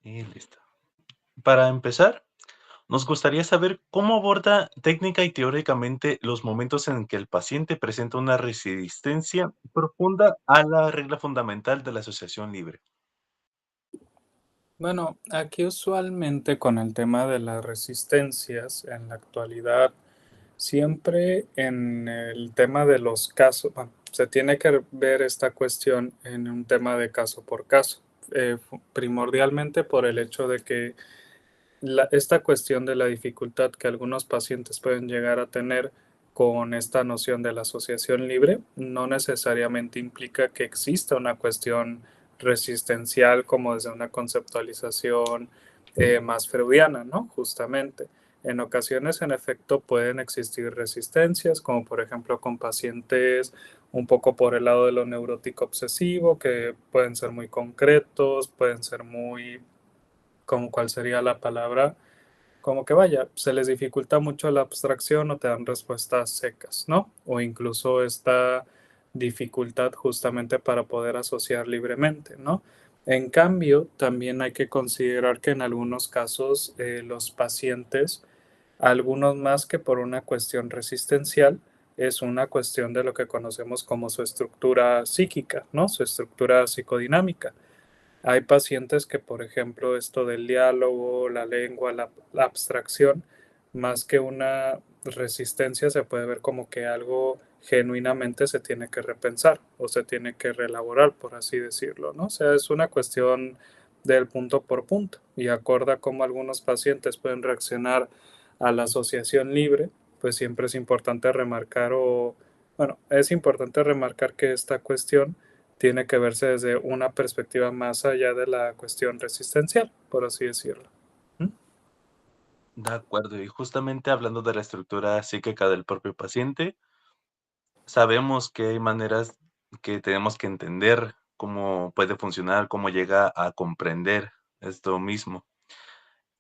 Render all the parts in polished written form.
Y listo. Para empezar, nos gustaría saber cómo aborda técnica y teóricamente los momentos en que el paciente presenta una resistencia profunda a la regla fundamental de la asociación libre. Bueno, aquí usualmente con el tema de las resistencias en la actualidad, siempre en el tema de los casos, bueno, se tiene que ver esta cuestión en un tema de caso por caso, primordialmente por el hecho de que esta cuestión de la dificultad que algunos pacientes pueden llegar a tener con esta noción de la asociación libre no necesariamente implica que exista una cuestión resistencial como desde una conceptualización más freudiana, ¿no? Justamente. En ocasiones, en efecto, pueden existir resistencias, como por ejemplo con pacientes un poco por el lado de lo neurótico obsesivo, que pueden ser muy concretos, pueden ser muy, como cuál sería la palabra, como que vaya, se les dificulta mucho la abstracción o te dan respuestas secas, ¿no? O incluso esta dificultad justamente para poder asociar libremente, ¿no? En cambio, también hay que considerar que en algunos casos los pacientes, algunos más que por una cuestión resistencial, es una cuestión de lo que conocemos como su estructura psíquica, ¿no? Su estructura psicodinámica. Hay pacientes que, por ejemplo, esto del diálogo, la lengua, la abstracción, más que una resistencia, se puede ver como que algo genuinamente se tiene que repensar o se tiene que reelaborar, por así decirlo, ¿no? O sea, es una cuestión del punto por punto y acorde a cómo algunos pacientes pueden reaccionar a la asociación libre, pues siempre es importante remarcar bueno, es importante remarcar que esta cuestión tiene que verse desde una perspectiva más allá de la cuestión resistencial, por así decirlo. ¿Mm? De acuerdo, y justamente hablando de la estructura psíquica del propio paciente, sabemos que hay maneras que tenemos que entender cómo puede funcionar, cómo llega a comprender esto mismo,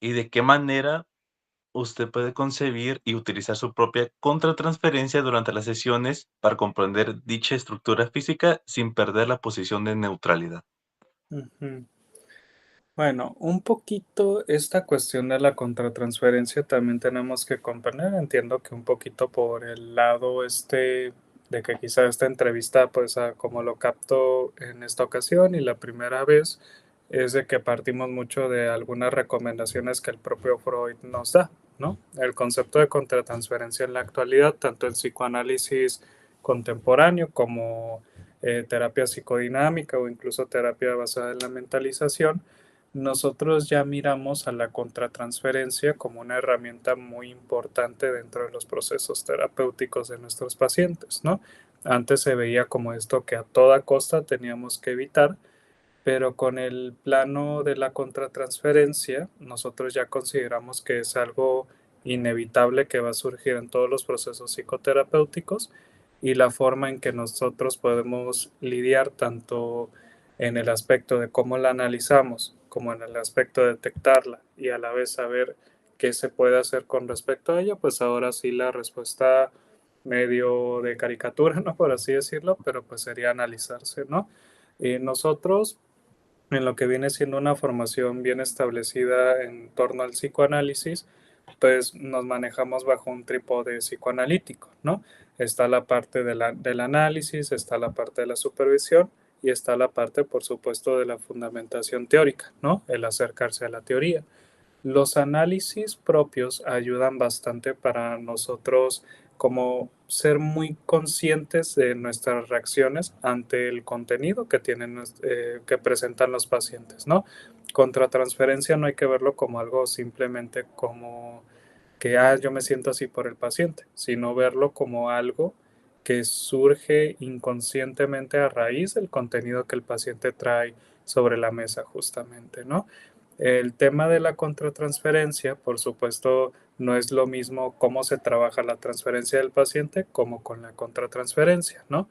y de qué manera usted puede concebir y utilizar su propia contratransferencia durante las sesiones para comprender dicha estructura física sin perder la posición de neutralidad. Ujú. Bueno, un poquito esta cuestión de la contratransferencia también tenemos que comprender. Entiendo que un poquito por el lado de que quizá esta entrevista, pues como lo capto en esta ocasión y la primera vez, es de que partimos mucho de algunas recomendaciones que el propio Freud nos da, ¿no? El concepto de contratransferencia en la actualidad, tanto en psicoanálisis contemporáneo como terapia psicodinámica o incluso terapia basada en la mentalización, nosotros ya miramos a la contratransferencia como una herramienta muy importante dentro de los procesos terapéuticos de nuestros pacientes, ¿no? Antes se veía como esto que a toda costa teníamos que evitar, pero con el plano de la contratransferencia, nosotros ya consideramos que es algo inevitable que va a surgir en todos los procesos psicoterapéuticos y la forma en que nosotros podemos lidiar tanto en el aspecto de cómo la analizamos, como en el aspecto de detectarla y a la vez saber qué se puede hacer con respecto a ella, pues ahora sí la respuesta medio de caricatura, ¿no? Por así decirlo, pero pues sería analizarse, ¿no? Y nosotros en lo que viene siendo una formación bien establecida en torno al psicoanálisis, pues nos manejamos bajo un trípode psicoanalítico, ¿no? Está la parte del análisis, está la parte de la supervisión y está la parte, por supuesto, de la fundamentación teórica, ¿no? El acercarse a la teoría. Los análisis propios ayudan bastante para nosotros como ser muy conscientes de nuestras reacciones ante el contenido que tienen, que presentan los pacientes, ¿no? Contratransferencia no hay que verlo como algo simplemente como que yo me siento así por el paciente, sino verlo como algo que surge inconscientemente a raíz del contenido que el paciente trae sobre la mesa justamente, ¿no? El tema de la contratransferencia, por supuesto, no es lo mismo cómo se trabaja la transferencia del paciente como con la contratransferencia, ¿no?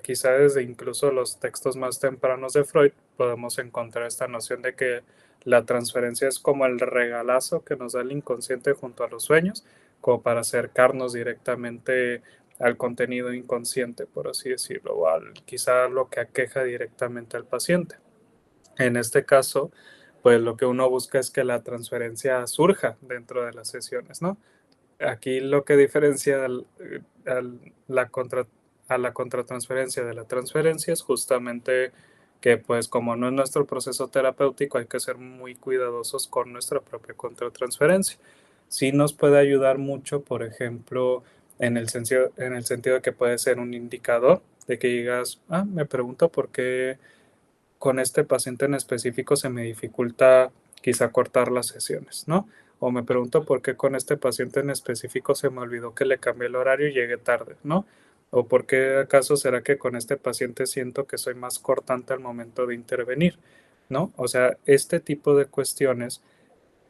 Quizá desde incluso los textos más tempranos de Freud podemos encontrar esta noción de que la transferencia es como el regalazo que nos da el inconsciente junto a los sueños, como para acercarnos directamente al contenido inconsciente, por así decirlo, o quizá lo que aqueja directamente al paciente. En este caso, pues lo que uno busca es que la transferencia surja dentro de las sesiones, ¿no? Aquí lo que diferencia al- la contra, a la contratransferencia de la transferencia es justamente que pues como no es nuestro proceso terapéutico hay que ser muy cuidadosos con nuestra propia contratransferencia. Sí nos puede ayudar mucho, por ejemplo, en el sentido de que puede ser un indicador de que digas, me pregunto por qué con este paciente en específico se me dificulta quizá cortar las sesiones, ¿no? O me pregunto por qué con este paciente en específico se me olvidó que le cambié el horario y llegué tarde, ¿no? O por qué acaso será que con este paciente siento que soy más cortante al momento de intervenir, ¿no? O sea, este tipo de cuestiones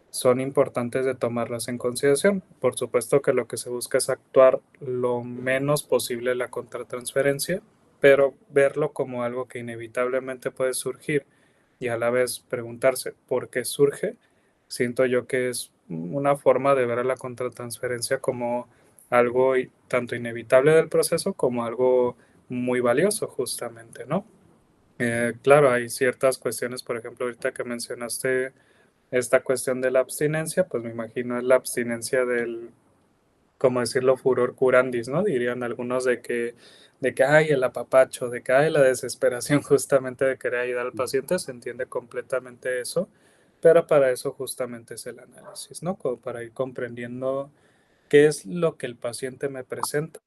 son importantes de tomarlas en consideración. Por supuesto que lo que se busca es actuar lo menos posible la contratransferencia, pero verlo como algo que inevitablemente puede surgir y a la vez preguntarse por qué surge, siento yo que es una forma de ver a la contratransferencia como algo tanto inevitable del proceso como algo muy valioso justamente, ¿no? Claro, hay ciertas cuestiones, por ejemplo, ahorita que mencionaste esta cuestión de la abstinencia, pues me imagino es la abstinencia del, como decirlo, furor curandis, ¿no? Dirían algunos de que hay el apapacho, de que hay la desesperación justamente de querer ayudar al paciente, se entiende completamente eso, pero para eso justamente es el análisis, ¿no? Como para ir comprendiendo qué es lo que el paciente me presenta,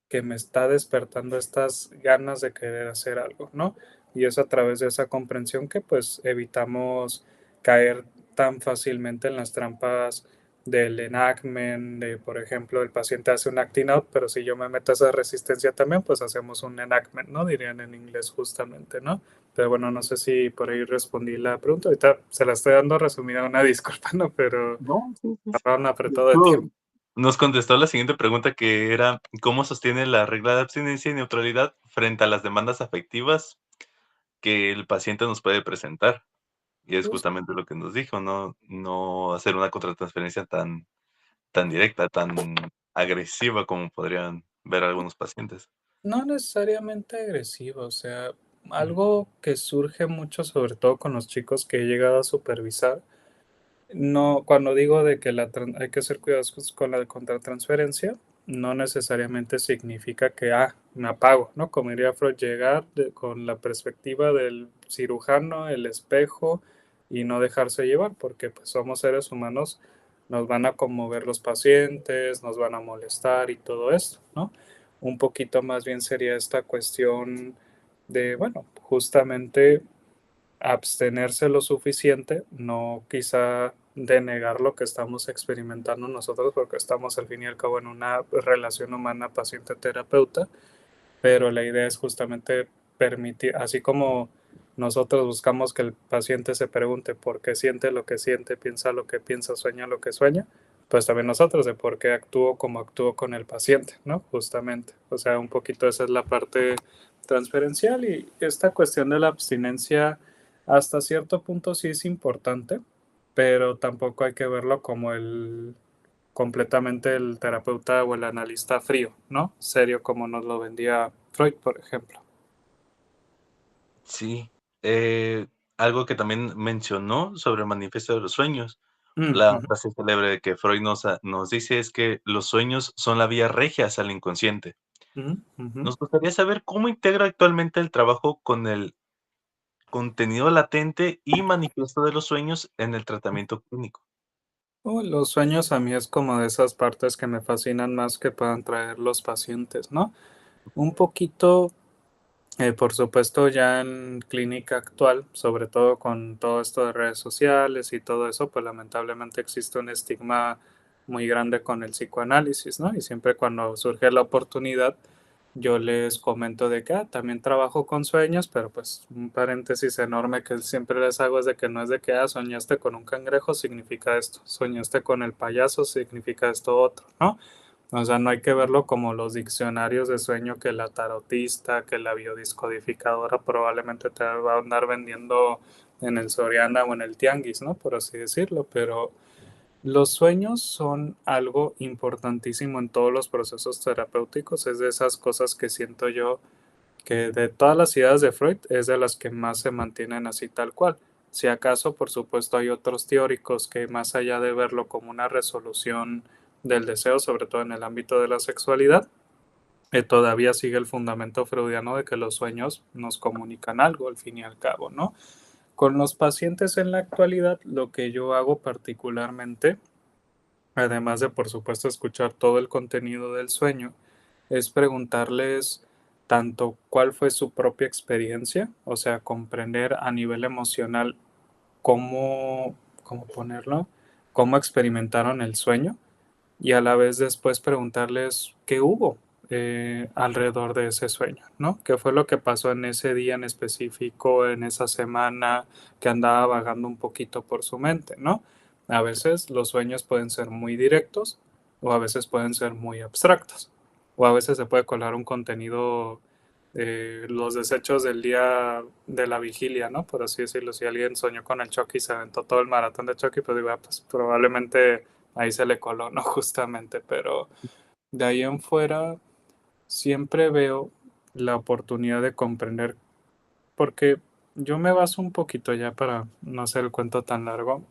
que me está despertando estas ganas de querer hacer algo, ¿no? Y es a través de esa comprensión que pues evitamos caer tan fácilmente en las trampas del enactment, de por ejemplo el paciente hace un acting out, pero si yo me meto a esa resistencia también, pues hacemos un enactment, ¿no? Dirían en inglés justamente, ¿no? Pero bueno, no sé si por ahí respondí la pregunta, ahorita se la estoy dando resumida, una disculpa, ¿no? Pero No, sí, sí, sí. agarraron De apretado de tiempo. hecho, nos contestó la siguiente pregunta que era, ¿cómo sostiene la regla de abstinencia y neutralidad frente a las demandas afectivas que el paciente nos puede presentar? Y es justamente lo que nos dijo, no hacer una contratransferencia tan directa, tan agresiva como podrían ver algunos pacientes. No necesariamente agresivo, o sea, Mm, algo que surge mucho, sobre todo con los chicos que he llegado a supervisar. No, cuando digo de que hay que ser cuidadosos con la contratransferencia, no necesariamente significa que, me apago, ¿no? Como diría Freud, llegar con la perspectiva del cirujano, el espejo, y no dejarse llevar, porque pues somos seres humanos, nos van a conmover los pacientes, nos van a molestar y todo esto, ¿no? Un poquito más bien sería esta cuestión de, bueno, justamente abstenerse lo suficiente, no quizá denegar lo que estamos experimentando nosotros, porque estamos al fin y al cabo en una relación humana paciente-terapeuta, pero la idea es justamente permitir, así como nosotros buscamos que el paciente se pregunte por qué siente lo que siente, piensa lo que piensa, sueña lo que sueña, pues también nosotros de por qué actúo como actúo con el paciente, ¿no? Justamente. O sea, un poquito esa es la parte transferencial y esta cuestión de la abstinencia hasta cierto punto sí es importante, pero tampoco hay que verlo como el completamente el terapeuta o el analista frío, ¿no? Serio como nos lo vendía Freud, por ejemplo. sí, eh, algo que también mencionó sobre el manifiesto de los sueños. Mm, La ujú, frase célebre que Freud nos dice es que los sueños son la vía regia hacia el inconsciente. ujú, ujú. Nos gustaría saber cómo integra actualmente el trabajo con el contenido latente y manifiesto de los sueños en el tratamiento clínico. Los sueños a mí es como de esas partes que me fascinan más que puedan traer los pacientes, ¿no? Un poquito, por supuesto, ya en clínica actual, sobre todo con todo esto de redes sociales y todo eso, pues lamentablemente existe un estigma muy grande con el psicoanálisis, ¿no? Y siempre cuando surge la oportunidad, yo les comento de que también trabajo con sueños, pero pues un paréntesis enorme que siempre les hago es de que no es de que soñaste con un cangrejo, significa esto, soñaste con el payaso, significa esto otro, ¿no? O sea, no hay que verlo como los diccionarios de sueño que la tarotista, que la biodiscodificadora probablemente te va a andar vendiendo en el Soriana o en el Tianguis, ¿no? Por así decirlo, pero los sueños son algo importantísimo en todos los procesos terapéuticos, es de esas cosas que siento yo que de todas las ideas de Freud es de las que más se mantienen así tal cual. Si acaso, por supuesto, hay otros teóricos que más allá de verlo como una resolución del deseo, sobre todo en el ámbito de la sexualidad, todavía sigue el fundamento freudiano de que los sueños nos comunican algo al fin y al cabo, ¿no? Con los pacientes en la actualidad, lo que yo hago particularmente, además de por supuesto escuchar todo el contenido del sueño, es preguntarles tanto cuál fue su propia experiencia, o sea, comprender a nivel emocional cómo ponerlo, cómo experimentaron el sueño y a la vez después preguntarles qué hubo alrededor de ese sueño, ¿no? ¿Qué fue lo que pasó en ese día en específico, en esa semana que andaba vagando un poquito por su mente, ¿no? A veces los sueños pueden ser muy directos o a veces pueden ser muy abstractos o a veces se puede colar un contenido los desechos del día de la vigilia, ¿no? Por así decirlo, si alguien soñó con el Chucky y se aventó todo el maratón de Chucky, pues digo, pues probablemente ahí se le coló, ¿no? Justamente, pero de ahí en fuera siempre veo la oportunidad de comprender, porque yo me baso un poquito ya para no hacer el cuento tan largo,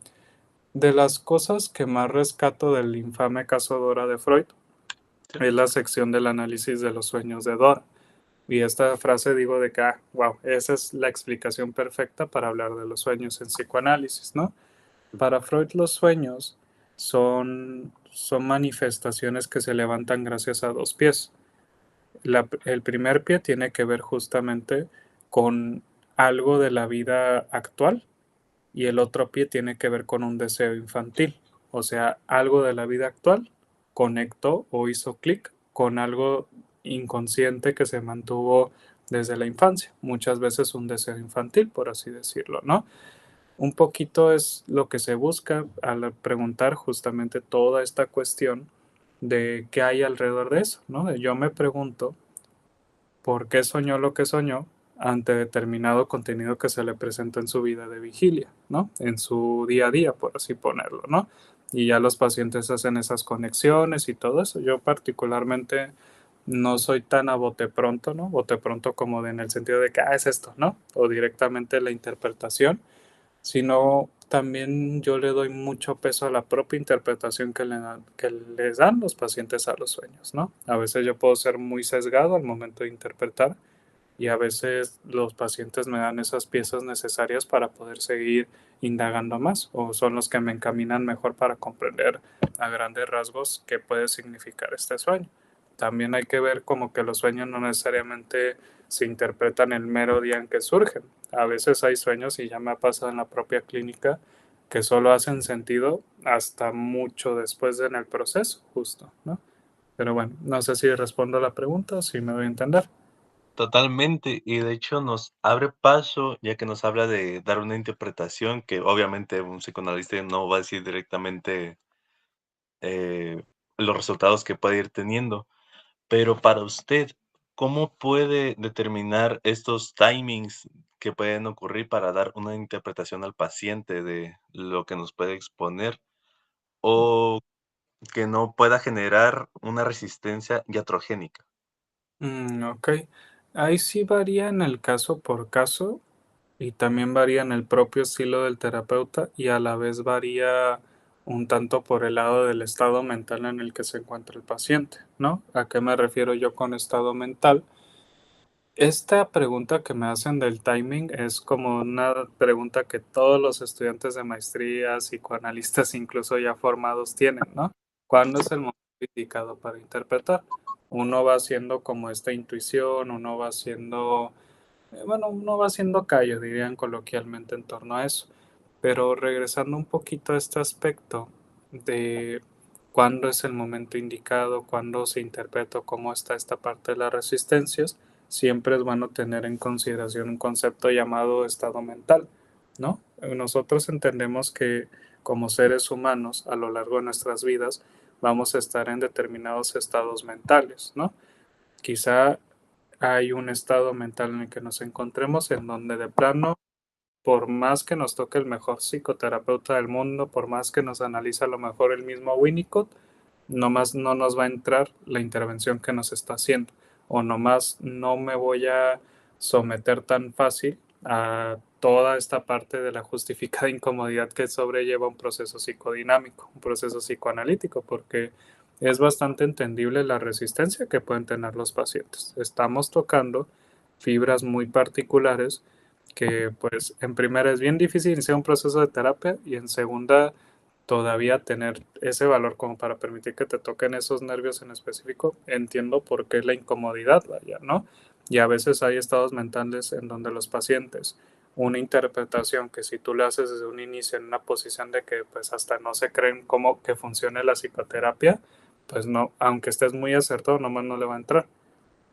de las cosas que más rescato del infame caso Dora de Freud, Sí, es la sección del análisis de los sueños de Dora. Y esta frase digo de que, wow, esa es la explicación perfecta para hablar de los sueños en psicoanálisis, ¿no? Para Freud los sueños son manifestaciones que se levantan gracias a dos pies. El primer pie tiene que ver justamente con algo de la vida actual y el otro pie tiene que ver con un deseo infantil. O sea, algo de la vida actual conectó o hizo clic con algo inconsciente que se mantuvo desde la infancia. Muchas veces un deseo infantil, por así decirlo, ¿no? Un poquito es lo que se busca al preguntar justamente toda esta cuestión de qué hay alrededor de eso, ¿no? Yo me pregunto por qué soñó lo que soñó ante determinado contenido que se le presentó en su vida de vigilia, ¿no? En su día a día, por así ponerlo, ¿no? Y ya los pacientes hacen esas conexiones y todo eso. Yo particularmente no soy tan a bote pronto, ¿no? Bote pronto como en el sentido de que, es esto, ¿no? O directamente la interpretación, sino también yo le doy mucho peso a la propia interpretación que les dan los pacientes a los sueños, ¿no? A veces yo puedo ser muy sesgado al momento de interpretar y a veces los pacientes me dan esas piezas necesarias para poder seguir indagando más o son los que me encaminan mejor para comprender a grandes rasgos qué puede significar este sueño. También hay que ver como que los sueños no necesariamente se interpretan el mero día en que surgen. A veces hay sueños, y ya me ha pasado en la propia clínica, que solo hacen sentido hasta mucho después en el proceso, justo, ¿no? Pero bueno, no sé si respondo a la pregunta o si me doy a entender. totalmente. Y de hecho nos abre paso, ya que nos habla de dar una interpretación que obviamente un psicoanalista no va a decir directamente los resultados que puede ir teniendo. Pero para usted, ¿cómo puede determinar estos timings que pueden ocurrir para dar una interpretación al paciente de lo que nos puede exponer o que no pueda generar una resistencia iatrogénica? Ok. Ahí sí varía en el caso por caso y también varía en el propio estilo del terapeuta y a la vez varía un tanto por el lado del estado mental en el que se encuentra el paciente, ¿no? ¿A qué me refiero yo con estado mental? Esta pregunta que me hacen del timing es como una pregunta que todos los estudiantes de maestría, psicoanalistas incluso ya formados tienen, ¿no? ¿Cuándo es el momento indicado para interpretar? Uno va haciendo como esta intuición, uno va haciendo, bueno, uno va haciendo callo, dirían coloquialmente en torno a eso. Pero regresando un poquito a este aspecto de cuándo es el momento indicado, cuándo se interpreta, cómo está esta parte de las resistencias, siempre es bueno tener en consideración un concepto llamado estado mental, ¿no? Nosotros entendemos que como seres humanos a lo largo de nuestras vidas vamos a estar en determinados estados mentales, ¿no? Quizá hay un estado mental en el que nos encontremos en donde de plano, por más que nos toque el mejor psicoterapeuta del mundo, por más que nos analice a lo mejor el mismo Winnicott, nomás no nos va a entrar la intervención que nos está haciendo. O nomás no me voy a someter tan fácil a toda esta parte de la justificada incomodidad que sobrelleva un proceso psicodinámico, un proceso psicoanalítico, porque es bastante entendible la resistencia que pueden tener los pacientes. Estamos tocando fibras muy particulares que pues en primera es bien difícil iniciar un proceso de terapia y en segunda todavía tener ese valor como para permitir que te toquen esos nervios en específico. Entiendo por qué la incomodidad, vaya, ¿no? Y a veces hay estados mentales en donde los pacientes, una interpretación que si tú le haces desde un inicio en una posición de que pues hasta no se creen cómo que funcione la psicoterapia, pues no, aunque estés muy acertado, nomás no le va a entrar.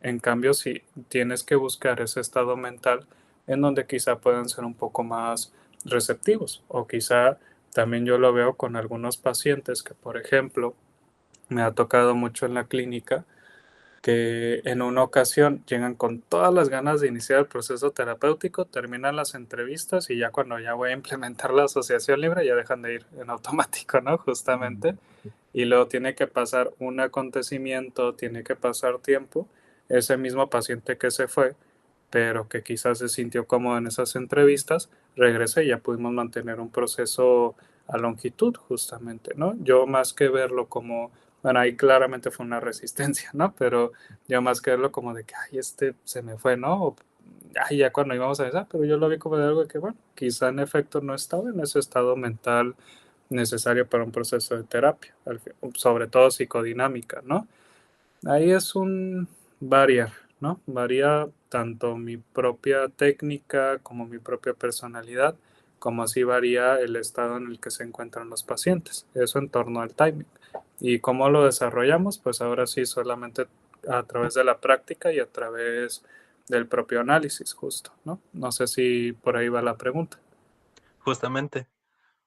En cambio, si tienes que buscar ese estado mental en donde quizá puedan ser un poco más receptivos o quizá también yo lo veo con algunos pacientes que, por ejemplo, me ha tocado mucho en la clínica que en una ocasión llegan con todas las ganas de iniciar el proceso terapéutico, terminan las entrevistas y ya cuando ya voy a implementar la asociación libre ya dejan de ir en automático, ¿no? Justamente. Y luego tiene que pasar un acontecimiento, tiene que pasar tiempo. Ese mismo paciente que se fue, pero que quizás se sintió cómodo en esas entrevistas, regresa y ya pudimos mantener un proceso a longitud, justamente, ¿no? Yo más que verlo como, bueno, ahí claramente fue una resistencia, ¿no? Pero yo más que verlo como de que, ay, este se me fue, ¿no? O, ay, ya cuando íbamos a pensar, pero yo lo vi como de algo de que, bueno, quizá en efecto no estaba en ese estado mental necesario para un proceso de terapia, sobre todo psicodinámica, ¿no? Ahí es un variar, ¿no? Varía tanto mi propia técnica como mi propia personalidad, como así varía el estado en el que se encuentran los pacientes. Eso en torno al timing. ¿Y cómo lo desarrollamos? Pues ahora sí, solamente a través de la práctica y a través del propio análisis, justo, ¿no? No sé si por ahí va la pregunta. Justamente,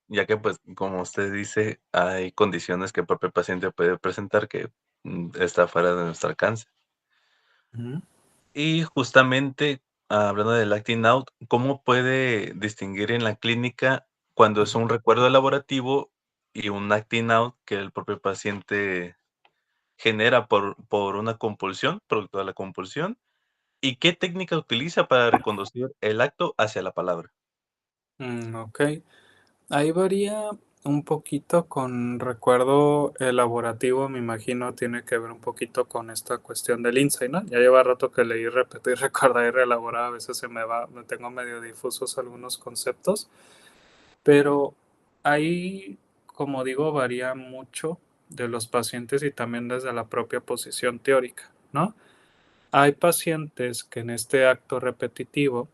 ya que, pues, como usted dice, hay condiciones que el propio paciente puede presentar que, está fuera de nuestro alcance. Ujú, Y justamente, hablando del acting out, ¿cómo puede distinguir en la clínica cuando es ujú. un recuerdo elaborativo y un acting out que el propio paciente genera por una compulsión, producto de la compulsión? ¿Y qué técnica utiliza para reconducir el acto hacia la palabra? Ok. Ahí varía un poquito con recuerdo elaborativo, me imagino, tiene que ver un poquito con esta cuestión del insight, ¿no? Ya lleva rato que leí, repetí, recordar y reelaborar, a veces se me va, me tengo medio difusos algunos conceptos, pero ahí, como digo, varía mucho de los pacientes y también desde la propia posición teórica, ¿no? Hay pacientes que en este acto repetitivo,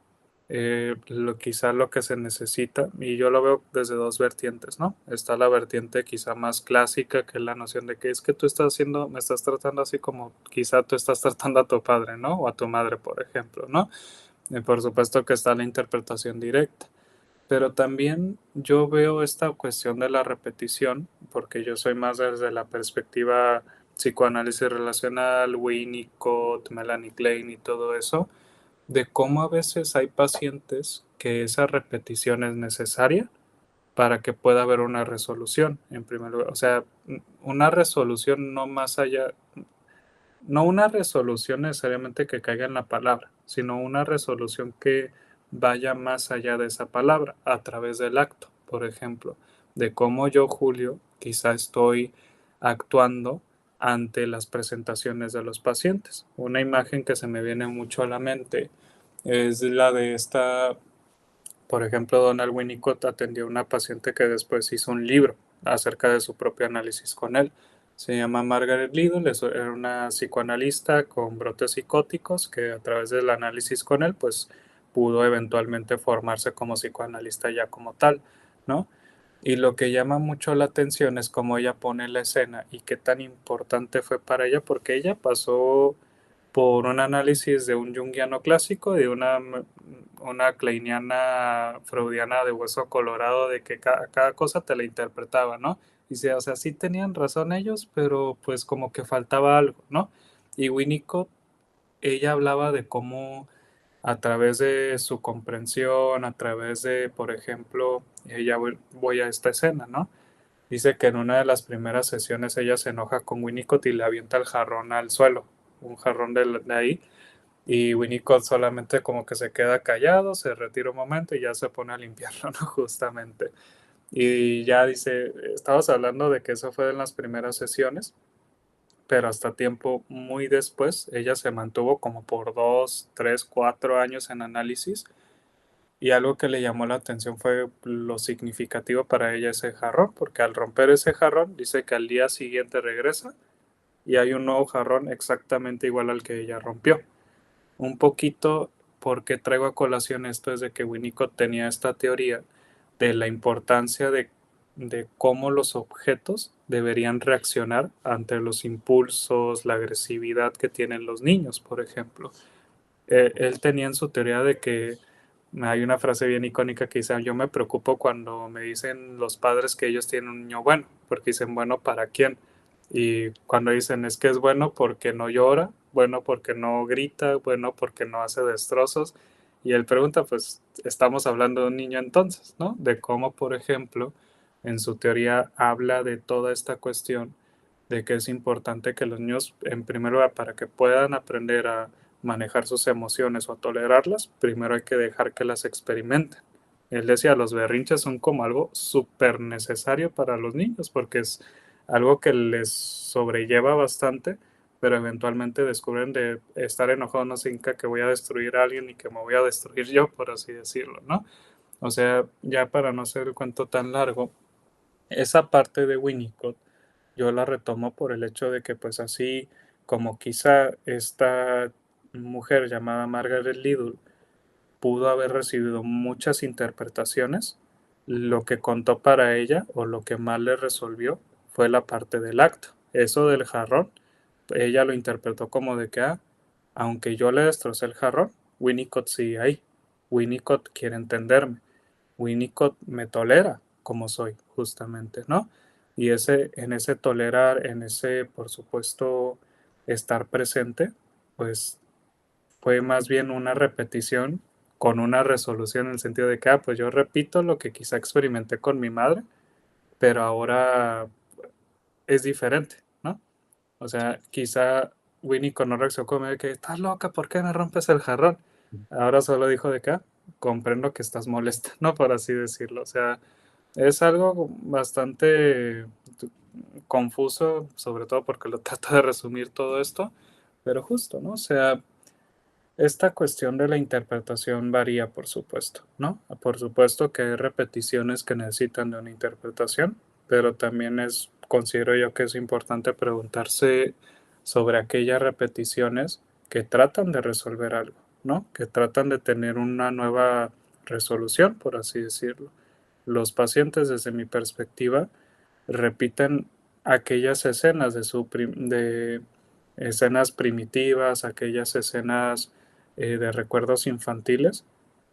quizá lo que se necesita, y yo lo veo desde dos vertientes, ¿no? Está la vertiente quizá más clásica, que es la noción de que es que tú estás haciendo, me estás tratando así como quizá tú estás tratando a tu padre, ¿no? O a tu madre, por ejemplo, ¿no? Y por supuesto que está la interpretación directa. Pero también yo veo esta cuestión de la repetición, porque yo soy más desde la perspectiva psicoanálisis relacional, Winnicott, Melanie Klein y todo eso, de cómo a veces hay pacientes que esa repetición es necesaria para que pueda haber una resolución, en primer lugar. O sea, una resolución no más allá, no una resolución necesariamente que caiga en la palabra, sino una resolución que vaya más allá de esa palabra, a través del acto, por ejemplo, de cómo yo, Julio, quizá estoy actuando ante las presentaciones de los pacientes. Una imagen que se me viene mucho a la mente es la de esta, por ejemplo, Donald Winnicott atendió a una paciente que después hizo un libro acerca de su propio análisis con él. Se llama Margaret Liddell, era una psicoanalista con brotes psicóticos que a través del análisis con él, pues pudo eventualmente formarse como psicoanalista ya como tal, ¿no? Y lo que llama mucho la atención es cómo ella pone la escena y qué tan importante fue para ella, porque ella pasó por un análisis de un junguiano clásico, de una kleiniana freudiana de hueso colorado, de que cada cosa te la interpretaba, ¿no? Dice, o sea, sí tenían razón ellos, pero pues como que faltaba algo, ¿no? Y Winnicott, ella hablaba de cómo a través de su comprensión, a través de, por ejemplo, ya voy a esta escena, ¿no? Dice que en una de las primeras sesiones ella se enoja con Winnicott y le avienta el jarrón al suelo, un jarrón de ahí, y Winnicott solamente como que se queda callado, se retira un momento y ya se pone a limpiarlo, ¿no? Justamente. Y ya dice, estabas hablando de que eso fue en las primeras sesiones, pero hasta tiempo muy después, ella se mantuvo como por 2, 3, 4 años en análisis y algo que le llamó la atención fue lo significativo para ella ese jarrón, porque al romper ese jarrón dice que al día siguiente regresa y hay un nuevo jarrón exactamente igual al que ella rompió. Un poquito porque traigo a colación esto es de que Winnicott tenía esta teoría de la importancia de cómo los objetos deberían reaccionar ante los impulsos, la agresividad que tienen los niños, por ejemplo. Él tenía en su teoría de que hay una frase bien icónica que dice, yo me preocupo cuando me dicen los padres que ellos tienen un niño bueno, porque dicen, bueno, ¿para quién? Y cuando dicen, es que es bueno porque no llora, bueno porque no grita, bueno porque no hace destrozos. Y él pregunta, pues estamos hablando de un niño entonces, ¿no? De cómo, por ejemplo, en su teoría habla de toda esta cuestión de que es importante que los niños, en primer lugar, para que puedan aprender a manejar sus emociones o a tolerarlas, primero hay que dejar que las experimenten. Él decía, los berrinches son como algo súper necesario para los niños porque es algo que les sobrelleva bastante, pero eventualmente descubren de estar enojado no significa que voy a destruir a alguien y que me voy a destruir yo, por así decirlo, ¿no? O sea, ya para no hacer el cuento tan largo, esa parte de Winnicott yo la retomo por el hecho de que pues así como quizá esta mujer llamada Margaret Liddell pudo haber recibido muchas interpretaciones, lo que contó para ella o lo que más le resolvió fue la parte del acto. Eso del jarrón, ella lo interpretó como de que, aunque yo le destrocé el jarrón, Winnicott sigue ahí. Winnicott quiere entenderme. Winnicott me tolera como soy, justamente, ¿no? Y en ese tolerar, en ese, por supuesto, estar presente, pues fue más bien una repetición con una resolución en el sentido de que, pues yo repito lo que quizá experimenté con mi madre, pero ahora es diferente, ¿no? O sea, quizá Winnicott no reaccionó como de que, estás loca, ¿por qué me rompes el jarrón? Ahora solo dijo de que, comprendo que estás molesta, ¿no? Por así decirlo. O sea, es algo bastante confuso, sobre todo porque lo trato de resumir todo esto, pero justo, ¿no? O sea, esta cuestión de la interpretación varía, por supuesto, ¿no? Por supuesto que hay repeticiones que necesitan de una interpretación, pero también considero yo que es importante preguntarse sobre aquellas repeticiones que tratan de resolver algo, ¿no? Que tratan de tener una nueva resolución, por así decirlo. Los pacientes, desde mi perspectiva, repiten aquellas escenas de escenas primitivas, aquellas escenas de recuerdos infantiles,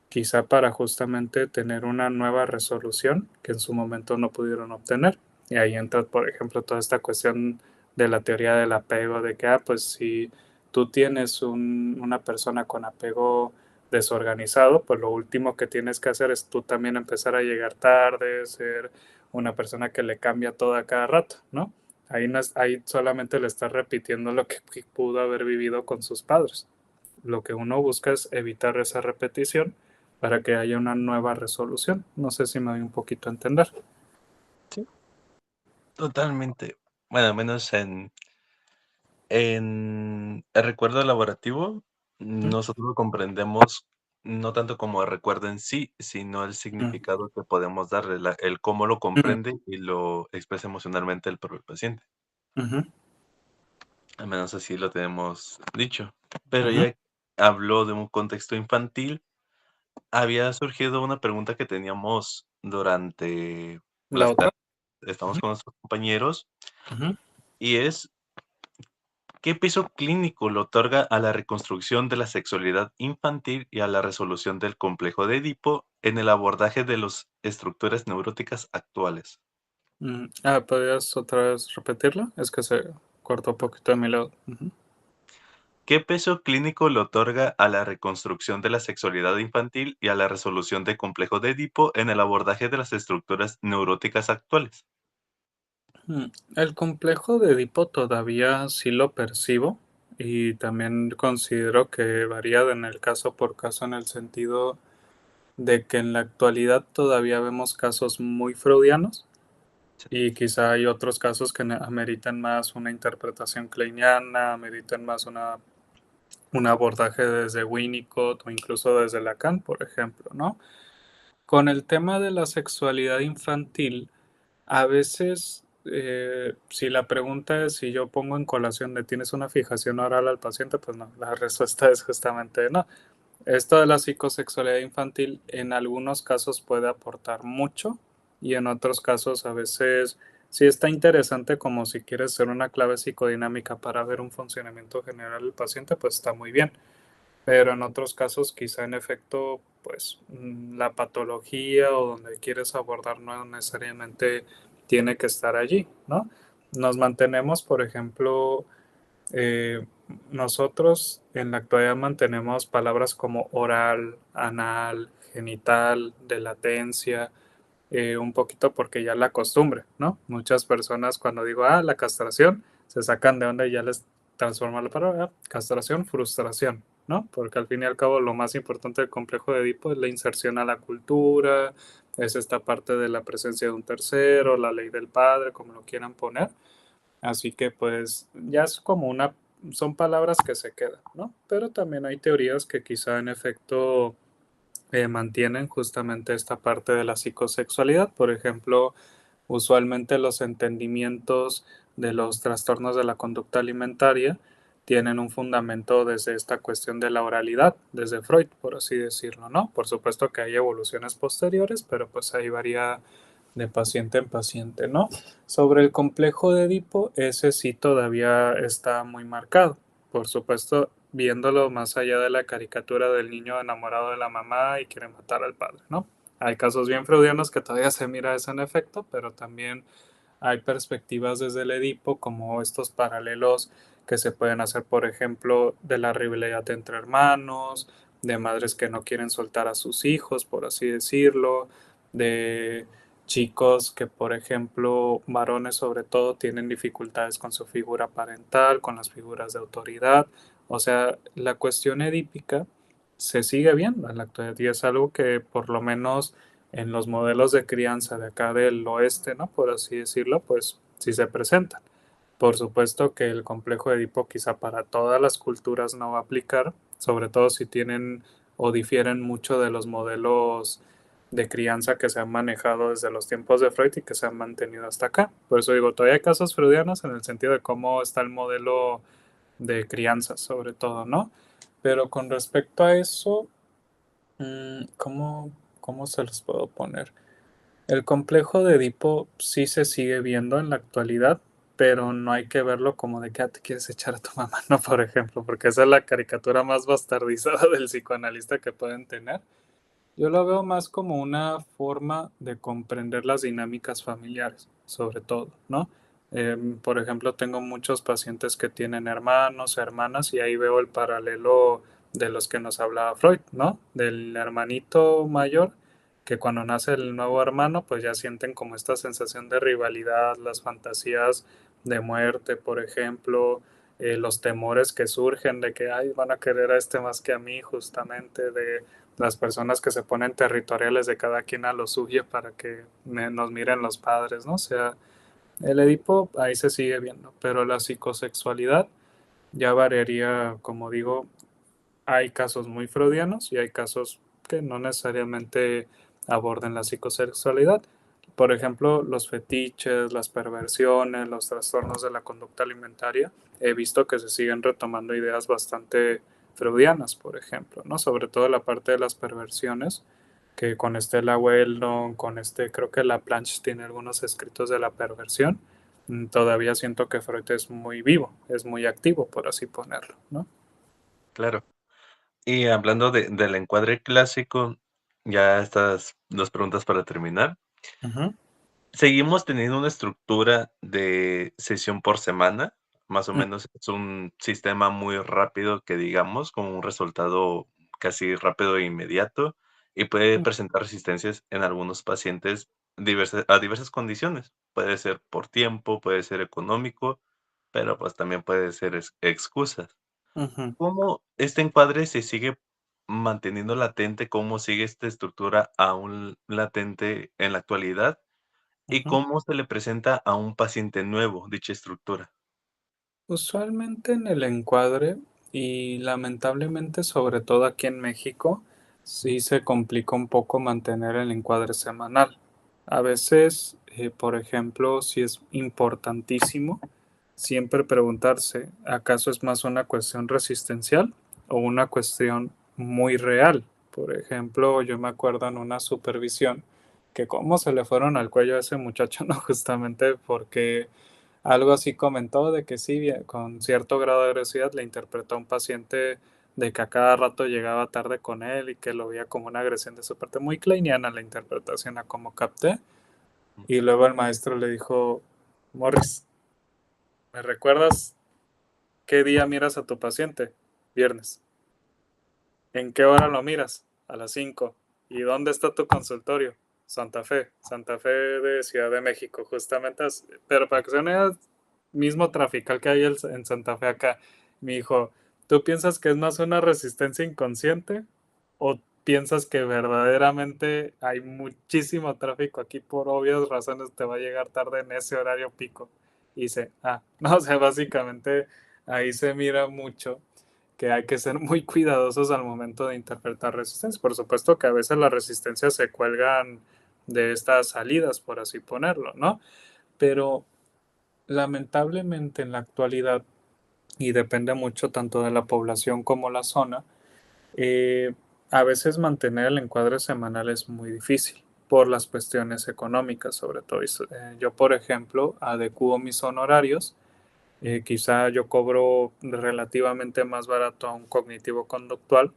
quizá para justamente tener una nueva resolución que en su momento no pudieron obtener. Y ahí entra, por ejemplo, toda esta cuestión de la teoría del apego, de que, pues si tú tienes una persona con apego desorganizado, pues lo último que tienes que hacer es tú también empezar a llegar tarde, ser una persona que le cambia todo a cada rato, ¿no? Ahí, no ahí solamente le estás repitiendo lo que pudo haber vivido con sus padres. Lo que uno busca es evitar esa repetición para que haya una nueva resolución. No sé si me doy un poquito a entender. Sí, totalmente. Bueno, al menos en el recuerdo elaborativo, ¿Mm? nosotros lo comprendemos no tanto como el recuerdo en sí, sino el Mm, significado que podemos darle, el cómo lo mm, comprende y lo expresa emocionalmente el propio paciente. ujú, Al menos así lo tenemos dicho. Pero ujú. ya que habló de un contexto infantil, había surgido una pregunta que teníamos durante La las otra. clases, estamos Ujú, con nuestros compañeros, ujú. y es, ¿qué peso clínico le otorga a la reconstrucción de la sexualidad infantil y a la resolución del complejo de Edipo en el abordaje de las estructuras neuróticas actuales? ¿Podrías otra vez repetirlo? Es que se cortó un poquito de mi lado. Ujú. ¿Qué peso clínico le otorga a la reconstrucción de la sexualidad infantil y a la resolución del complejo de Edipo en el abordaje de las estructuras neuróticas actuales? El complejo de Edipo todavía sí lo percibo. y también considero que varía en el caso por caso en el sentido de que en la actualidad todavía vemos casos muy freudianos Sí, y quizá hay otros casos que ameritan más una interpretación kleiniana, ameritan más un abordaje desde Winnicott o incluso desde Lacan, por ejemplo, ¿no? Con el tema de la sexualidad infantil, a veces, si la pregunta es si yo pongo en colación de tienes una fijación oral al paciente, pues no, la respuesta es justamente no. Esto de la psicosexualidad infantil en algunos casos puede aportar mucho y en otros casos a veces sí está interesante como si quieres ser una clave psicodinámica para ver un funcionamiento general del paciente, pues está muy bien. Pero en otros casos quizá en efecto pues la patología o donde quieres abordar no necesariamente tiene que estar allí, ¿no? Nos mantenemos, por ejemplo, eh, nosotros en la actualidad mantenemos palabras como oral, anal, genital, de latencia, un poquito porque ya la costumbre, ¿no? Muchas personas cuando digo, la castración, se sacan de onda y ya les transforma la palabra castración, frustración, ¿no? Porque al fin y al cabo lo más importante del complejo de Edipo es la inserción a la cultura, es esta parte de la presencia de un tercero, la ley del padre, como lo quieran poner. Así que pues ya es como son palabras que se quedan, ¿no? Pero también hay teorías que quizá en efecto mantienen justamente esta parte de la psicosexualidad. Por ejemplo, usualmente los entendimientos de los trastornos de la conducta alimentaria tienen un fundamento desde esta cuestión de la oralidad, desde Freud, por así decirlo, ¿no? Por supuesto que hay evoluciones posteriores, pero pues ahí varía de paciente en paciente, ¿no? Sobre el complejo de Edipo, ese sí todavía está muy marcado. Por supuesto, viéndolo más allá de la caricatura del niño enamorado de la mamá y quiere matar al padre, ¿no? Hay casos bien freudianos que todavía se mira eso en efecto, pero también hay perspectivas desde el Edipo como estos paralelos que se pueden hacer, por ejemplo, de la rivalidad entre hermanos, de madres que no quieren soltar a sus hijos, por así decirlo, de chicos que, por ejemplo, varones sobre todo, tienen dificultades con su figura parental, con las figuras de autoridad. O sea, la cuestión edípica se sigue viendo en la actualidad y es algo que por lo menos en los modelos de crianza de acá del oeste, ¿no? Por así decirlo, pues sí se presentan. Por supuesto que el complejo de Edipo quizá para todas las culturas no va a aplicar, sobre todo si tienen o difieren mucho de los modelos de crianza que se han manejado desde los tiempos de Freud y que se han mantenido hasta acá. Por eso digo, todavía hay casos freudianos en el sentido de cómo está el modelo de crianza, sobre todo, ¿no? Pero con respecto a eso, ¿cómo se los puedo poner? El complejo de Edipo sí se sigue viendo en la actualidad, pero no hay que verlo como de que te quieres echar a tu mamá, ¿no? Por ejemplo, porque esa es la caricatura más bastardizada del psicoanalista que pueden tener. Yo lo veo más como una forma de comprender las dinámicas familiares, sobre todo, ¿no? Por ejemplo, tengo muchos pacientes que tienen hermanos, hermanas, y ahí veo el paralelo de los que nos hablaba Freud, ¿no? Del hermanito mayor, que cuando nace el nuevo hermano, pues ya sienten como esta sensación de rivalidad, las fantasías de muerte, por ejemplo, los temores que surgen de que, ay, van a querer a este más que a mí, justamente, de las personas que se ponen territoriales de cada quien a lo suyo para que nos miren los padres, ¿no? O sea, el Edipo ahí se sigue viendo, pero la psicosexualidad ya variaría, como digo, hay casos muy freudianos y hay casos que no necesariamente aborden la psicosexualidad. Por ejemplo, los fetiches, las perversiones, los trastornos de la conducta alimentaria, he visto que se siguen retomando ideas bastante freudianas, por ejemplo, ¿no? Sobre todo la parte de las perversiones, que con Stella Weldon, con creo que la Planche tiene algunos escritos de la perversión, todavía siento que Freud es muy vivo, es muy activo, por así ponerlo, ¿no? claro. Y hablando del encuadre clásico, ya estas 2 preguntas para terminar. Ujú. ¿Seguimos teniendo una estructura de sesión por semana? Más o Mm. menos es un sistema muy rápido que digamos, con un resultado casi rápido e inmediato, y puede presentar resistencias en algunos pacientes a diversas condiciones. Puede ser por tiempo, puede ser económico, pero, pues, también puede ser excusas. Ujú, ¿Cómo este encuadre se sigue manteniendo latente? ¿Cómo sigue esta estructura aún latente en la actualidad? ¿Y ujú. cómo se le presenta a un paciente nuevo dicha estructura? Usualmente en el encuadre y lamentablemente, sobre todo aquí en México, sí se complica un poco mantener el encuadre semanal. A veces, por ejemplo, si es importantísimo siempre preguntarse, ¿acaso es más una cuestión resistencial o una cuestión muy real? Por ejemplo, yo me acuerdo en una supervisión que cómo se le fueron al cuello a ese muchacho, no justamente porque algo así comentó de que sí, con cierto grado de agresividad le interpretó a un paciente de que a cada rato llegaba tarde con él y que lo veía como una agresión de su parte. Muy kleiniana la interpretación a como capté. Y luego el maestro le dijo, Morris, ¿me recuerdas qué día miras a tu paciente? Viernes. ¿En qué hora lo miras? A las 5. ¿Y dónde está tu consultorio? Santa Fe de Ciudad de México, justamente. Pero para que se vean, mismo trafical que hay en Santa Fe acá. Me dijo, ¿tú piensas que es más una resistencia inconsciente o piensas que verdaderamente hay muchísimo tráfico aquí por obvias razones te va a llegar tarde en ese horario pico? Y dice, no, o sea, básicamente ahí se mira mucho que hay que ser muy cuidadosos al momento de interpretar resistencia. Por supuesto que a veces las resistencias se cuelgan de estas salidas, por así ponerlo, ¿no? Pero lamentablemente en la actualidad, y depende mucho tanto de la población como la zona, a veces mantener el encuadre semanal es muy difícil por las cuestiones económicas, sobre todo. Yo, por ejemplo, adecuo mis honorarios. Quizá yo cobro relativamente más barato a un cognitivo conductual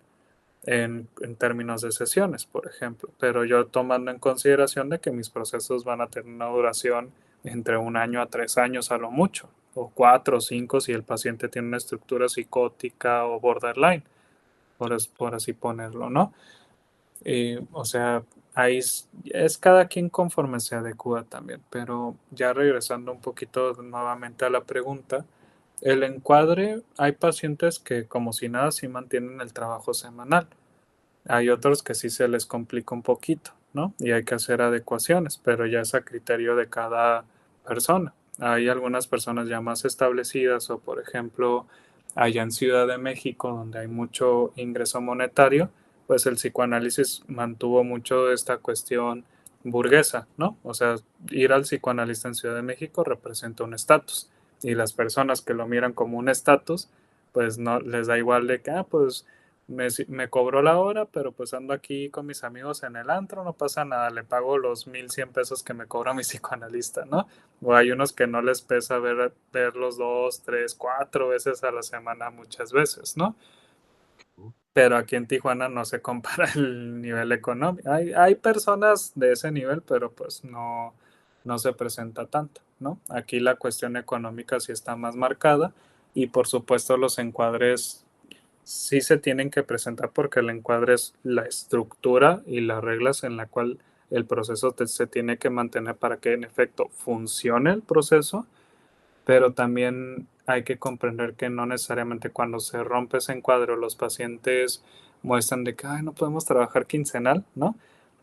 en términos de sesiones, por ejemplo, pero yo tomando en consideración de que mis procesos van a tener una duración entre 1 año a 3 años a lo mucho, o 4 o 5 si el paciente tiene una estructura psicótica o borderline, por así ponerlo, ¿no? O sea, ahí es cada quien conforme se adecua también, pero ya regresando un poquito nuevamente a la pregunta, el encuadre, hay pacientes que como si nada sí mantienen el trabajo semanal. Hay otros que sí se les complica un poquito, ¿no? Y hay que hacer adecuaciones, pero ya es a criterio de cada persona. Hay algunas personas ya más establecidas o, por ejemplo, allá en Ciudad de México, donde hay mucho ingreso monetario, pues el psicoanálisis mantuvo mucho esta cuestión burguesa, ¿no? O sea, ir al psicoanalista en Ciudad de México representa un estatus y las personas que lo miran como un estatus, pues no les da igual de que, pues me cobró la hora, pero pues ando aquí con mis amigos en el antro, no pasa nada, le pago los 1,100 pesos que me cobra mi psicoanalista, ¿no? O hay unos que no les pesa verlos 2, 3, 4 veces a la semana muchas veces, ¿no? Pero aquí en Tijuana no se compara el nivel económico. Hay personas de ese nivel, pero pues no, no se presenta tanto, ¿no? Aquí la cuestión económica sí está más marcada y por supuesto los encuadres sí se tienen que presentar porque el encuadre es la estructura y las reglas en la cual el proceso se tiene que mantener para que en efecto funcione el proceso, pero también hay que comprender que no necesariamente cuando se rompe ese encuadre los pacientes muestran de que no podemos trabajar quincenal, ¿no?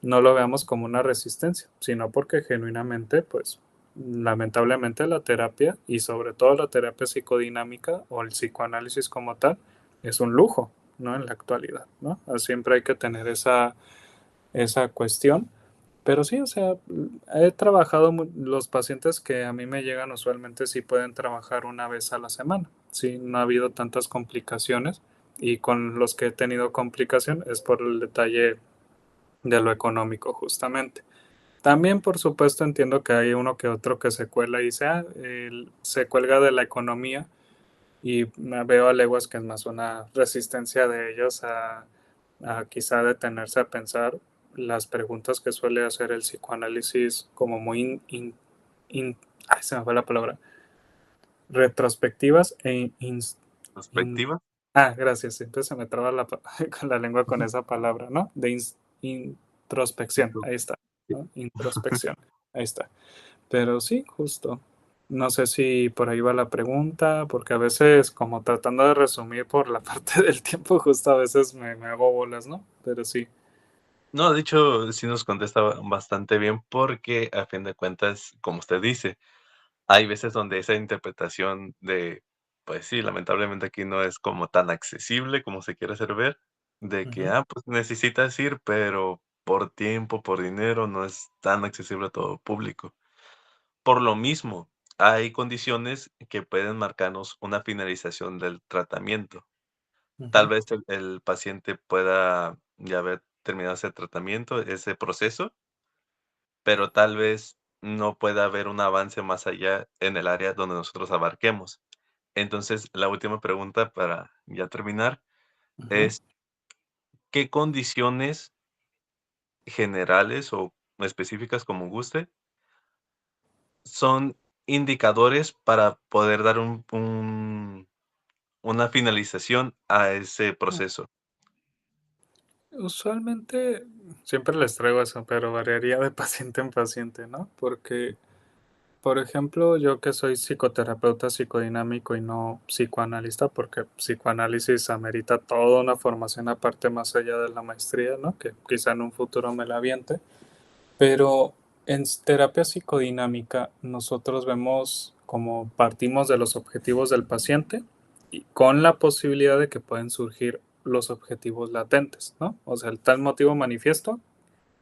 No lo veamos como una resistencia, sino porque genuinamente, pues, lamentablemente la terapia y sobre todo la terapia psicodinámica o el psicoanálisis como tal es un lujo, ¿no? En la actualidad, ¿no? Siempre hay que tener esa cuestión. Pero sí, o sea, he trabajado, los pacientes que a mí me llegan usualmente sí pueden trabajar una vez a la semana. Sí, no ha habido tantas complicaciones y con los que he tenido complicación es por el detalle de lo económico justamente. También, por supuesto, entiendo que hay uno que otro que se cuela y dice, se cuelga de la economía y me veo a leguas que es más una resistencia de ellos a quizá detenerse a pensar las preguntas que suele hacer el psicoanálisis como muy ay, se me fue la palabra, retrospectivas in- ¿Perspectiva? gracias, siempre se me traba con la lengua con esa palabra, ¿no? De introspección, Eso, ahí está, sí. ¿no? Introspección, ahí está. Pero sí, justo. No sé si por ahí va la pregunta, porque a veces como tratando de resumir por la parte del tiempo, justo a veces me hago bolas, ¿no? Pero sí. No, de hecho, sí nos contesta bastante bien porque, a fin de cuentas, como usted dice, hay veces donde esa interpretación de, pues sí, lamentablemente aquí no es como tan accesible como se quiere hacer ver, de que, Ujú, pues necesitas ir, pero por tiempo, por dinero, no es tan accesible a todo público. Por lo mismo, hay condiciones que pueden marcarnos una finalización del tratamiento. Tal ujú, vez el paciente pueda ya haber terminado ese tratamiento, ese proceso, pero tal vez no pueda haber un avance más allá en el área donde nosotros abarquemos. Entonces, la última pregunta para ya terminar ujú. es, ¿qué condiciones generales o específicas, como guste, son indicadores para poder dar una finalización a ese proceso? Usualmente siempre les traigo eso, pero variaría de paciente en paciente, ¿no? Porque, por ejemplo, yo que soy psicoterapeuta psicodinámico y no psicoanalista, porque psicoanálisis amerita toda una formación aparte más allá de la maestría, ¿no? Que quizá en un futuro me la aviente. Pero en terapia psicodinámica nosotros vemos como partimos de los objetivos del paciente y con la posibilidad de que pueden surgir los objetivos latentes, ¿no? O sea, el tal motivo manifiesto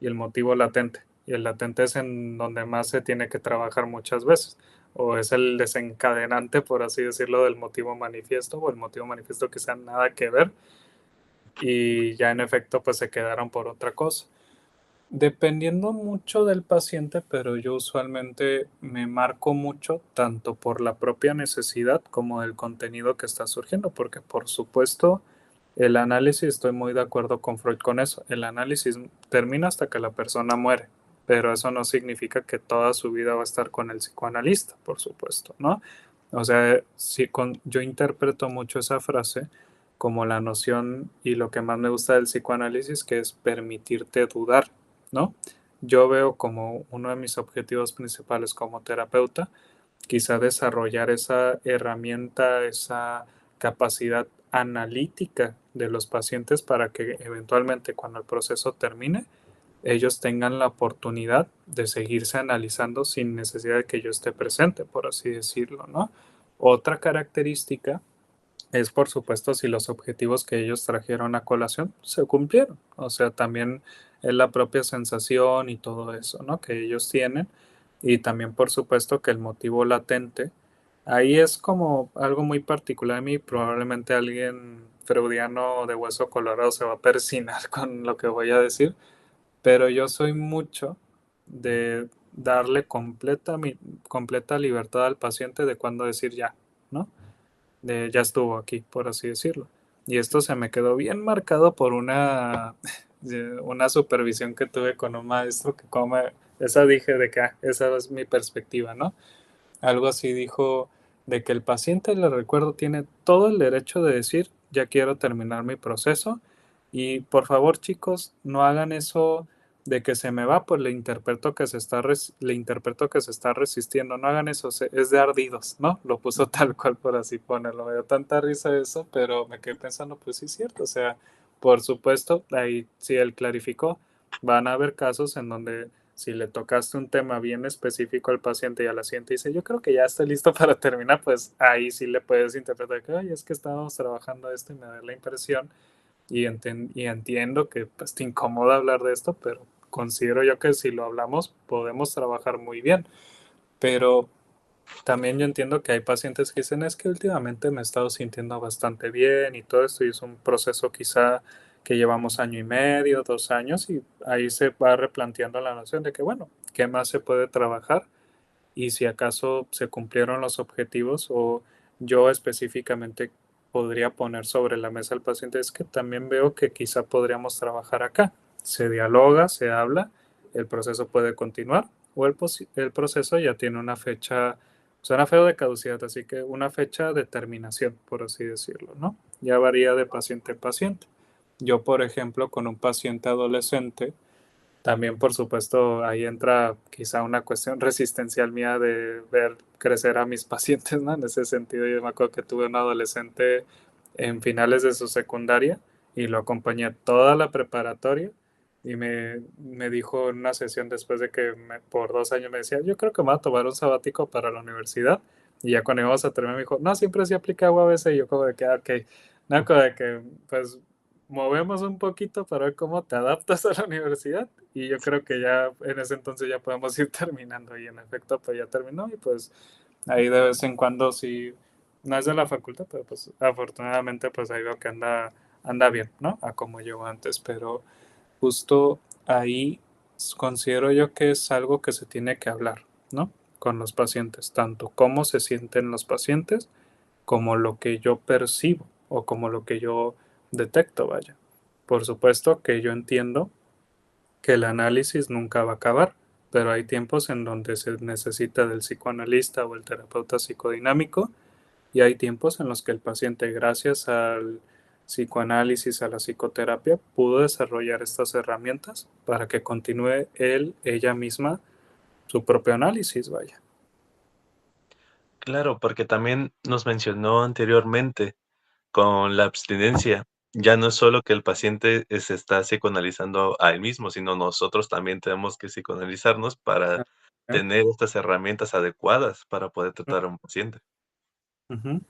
y el motivo latente. Y el latente es en donde más se tiene que trabajar muchas veces, o es el desencadenante, por así decirlo, del motivo manifiesto, o el motivo manifiesto que sea nada que ver y ya en efecto pues se quedaron por otra cosa. Dependiendo mucho del paciente, pero yo usualmente me marco mucho tanto por la propia necesidad como del contenido que está surgiendo, porque por supuesto el análisis, estoy muy de acuerdo con Freud con eso, el análisis termina hasta que la persona muere, pero eso no significa que toda su vida va a estar con el psicoanalista, por supuesto, ¿no? O sea, yo interpreto mucho esa frase como la noción y lo que más me gusta del psicoanálisis, que es permitirte dudar, ¿no? Yo veo como uno de mis objetivos principales como terapeuta, quizá desarrollar esa herramienta, esa capacidad analítica de los pacientes para que eventualmente cuando el proceso termine, ellos tengan la oportunidad de seguirse analizando sin necesidad de que yo esté presente, por así decirlo, ¿no? Otra característica es por supuesto si los objetivos que ellos trajeron a colación se cumplieron. O sea, también es la propia sensación y todo eso, ¿no? Que ellos tienen. Y también por supuesto que el motivo latente, ahí es como algo muy particular a mí. Probablemente alguien freudiano de hueso colorado se va a persinar con lo que voy a decir, pero yo soy mucho de darle completa libertad al paciente de cuándo decir ya, ¿no? De ya estuvo aquí, por así decirlo. Y esto se me quedó bien marcado por una supervisión que tuve con un maestro que como esa dije de que esa es mi perspectiva, ¿no? Algo así dijo de que el paciente, le recuerdo, tiene todo el derecho de decir, ya quiero terminar mi proceso y por favor chicos, no hagan eso de que se me va, pues le interpreto que se está resistiendo, no hagan eso, es de ardidos, ¿no? Lo puso tal cual por así ponerlo, me dio tanta risa eso, pero me quedé pensando, pues sí es cierto, o sea, por supuesto, ahí sí él clarificó, van a haber casos en donde si le tocaste un tema bien específico al paciente y a la siguiente dice, yo creo que ya está listo para terminar, pues ahí sí le puedes interpretar que, ay, es que estábamos trabajando esto y me da la impresión y entiendo que pues, te incomoda hablar de esto, pero considero yo que si lo hablamos podemos trabajar muy bien. Pero también yo entiendo que hay pacientes que dicen, es que últimamente me he estado sintiendo bastante bien y todo esto, y es un proceso quizá que llevamos año y medio, 2 años, y ahí se va replanteando la noción de que, bueno, ¿qué más se puede trabajar? Y si acaso se cumplieron los objetivos o yo específicamente podría poner sobre la mesa al paciente, es que también veo que quizá podríamos trabajar acá. Se dialoga, se habla, el proceso puede continuar o el proceso ya tiene una fecha, suena feo de caducidad, así que una fecha de terminación, por así decirlo, ¿no? Ya varía de paciente en paciente. Yo, por ejemplo, con un paciente adolescente, También, por supuesto, ahí entra quizá una cuestión resistencial mía de ver crecer a mis pacientes, ¿no? En ese sentido, yo me acuerdo que tuve un adolescente en finales de su secundaria y lo acompañé toda la preparatoria y me dijo en una sesión después de que por 2 años me decía, yo creo que me voy a tomar un sabático para la universidad. Y ya cuando íbamos a terminar me dijo, no, siempre sí aplica UABC. Y yo como de que, ok, no, como de que, pues, movemos un poquito para ver cómo te adaptas a la universidad y yo creo que ya en ese entonces ya podemos ir terminando y en efecto pues ya terminó y pues ahí de vez en cuando sí, no es de la facultad, pero pues afortunadamente pues ahí veo que anda bien, ¿no? A como llegó antes, pero justo ahí considero yo que es algo que se tiene que hablar, ¿no? Con los pacientes, tanto cómo se sienten los pacientes como lo que yo percibo o como lo que yo detecto, vaya. Por supuesto que yo entiendo que el análisis nunca va a acabar, pero hay tiempos en donde se necesita del psicoanalista o el terapeuta psicodinámico y hay tiempos en los que el paciente, gracias al psicoanálisis, a la psicoterapia, pudo desarrollar estas herramientas para que continúe él, ella misma, su propio análisis, vaya. Claro, porque también nos mencionó anteriormente con la abstinencia, ya no es solo que el paciente, se está psicoanalizando a él mismo, sino nosotros también tenemos que psicoanalizarnos para ¿Eh? tener estas herramientas adecuadas para poder tratar a un paciente. Ujú.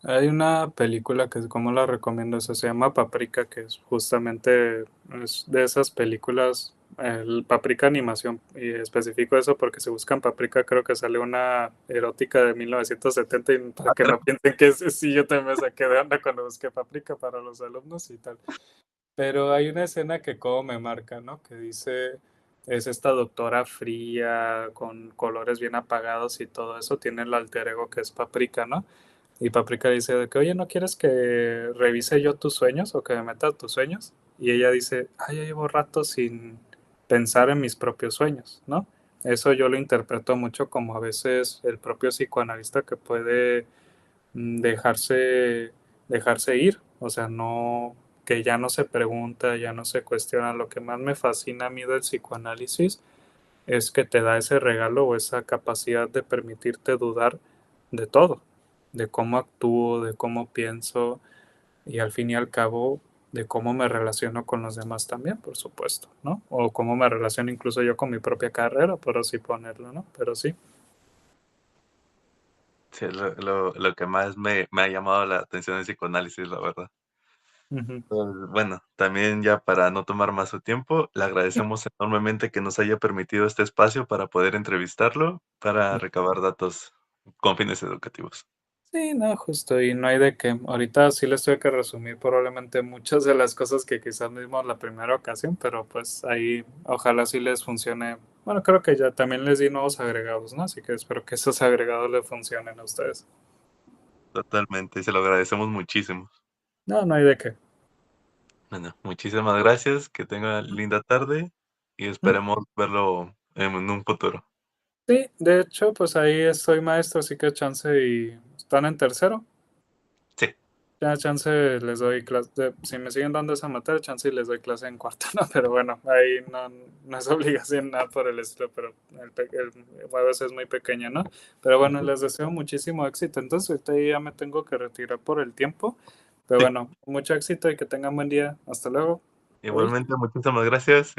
Hay una película que, ¿cómo la recomiendo? Se llama Paprika, que es justamente es de esas películas, el Paprika animación, y especifico eso porque si buscan Paprika creo que sale una erótica de 1970 y para que no piensen que sí, yo también me saqué de onda cuando busqué Paprika para los alumnos y tal. Pero hay una escena que como me marca, ¿no? Que dice, es esta doctora fría, con colores bien apagados y todo eso, tiene el alter ego que es Paprika, ¿no? Y Paprika dice de que, oye, ¿no quieres que revise yo tus sueños o que me meta a tus sueños? Y ella dice, ay, ya llevo rato sin pensar en mis propios sueños, ¿no? Eso yo lo interpreto mucho como a veces el propio psicoanalista que puede dejarse ir, o sea, no, que ya no se pregunta, ya no se cuestiona. Lo que más me fascina a mí del psicoanálisis es que te da ese regalo o esa capacidad de permitirte dudar de todo, de cómo actúo, de cómo pienso y al fin y al cabo de cómo me relaciono con los demás también, por supuesto, ¿no? O cómo me relaciono incluso yo con mi propia carrera, por así ponerlo, ¿no? Pero sí. Sí, lo que más me ha llamado la atención el psicoanálisis, la verdad. Ujú. Pues, bueno, también ya para no tomar más su tiempo, le agradecemos enormemente que nos haya permitido este espacio para poder entrevistarlo, para recabar datos con fines educativos. Sí, no, justo, y no hay de qué. Ahorita sí les tuve que resumir probablemente muchas de las cosas que quizás mismo la primera ocasión, pero pues ahí ojalá sí les funcione. Bueno, creo que ya también les di nuevos agregados, ¿no? Así que espero que esos agregados les funcionen a ustedes. Totalmente, y se lo agradecemos muchísimo. No, no hay de qué. Bueno, muchísimas gracias, que tenga linda tarde y ¿Mm? esperemos verlo en un futuro. Sí, de hecho, pues ahí soy maestro, así que chance y están en tercero. Sí, Ya chance les doy clase, si me siguen dando esa materia, chance y les doy clase en cuarto, ¿no? Pero bueno, ahí no es obligación nada por el estilo, pero a veces es muy pequeño, ¿no? Pero bueno, ujú, les deseo muchísimo éxito. Entonces, ahorita ya me tengo que retirar por el tiempo. Pero sí. bueno, mucho éxito y que tengan buen día. Hasta luego. Bye. Igualmente, muchísimas gracias.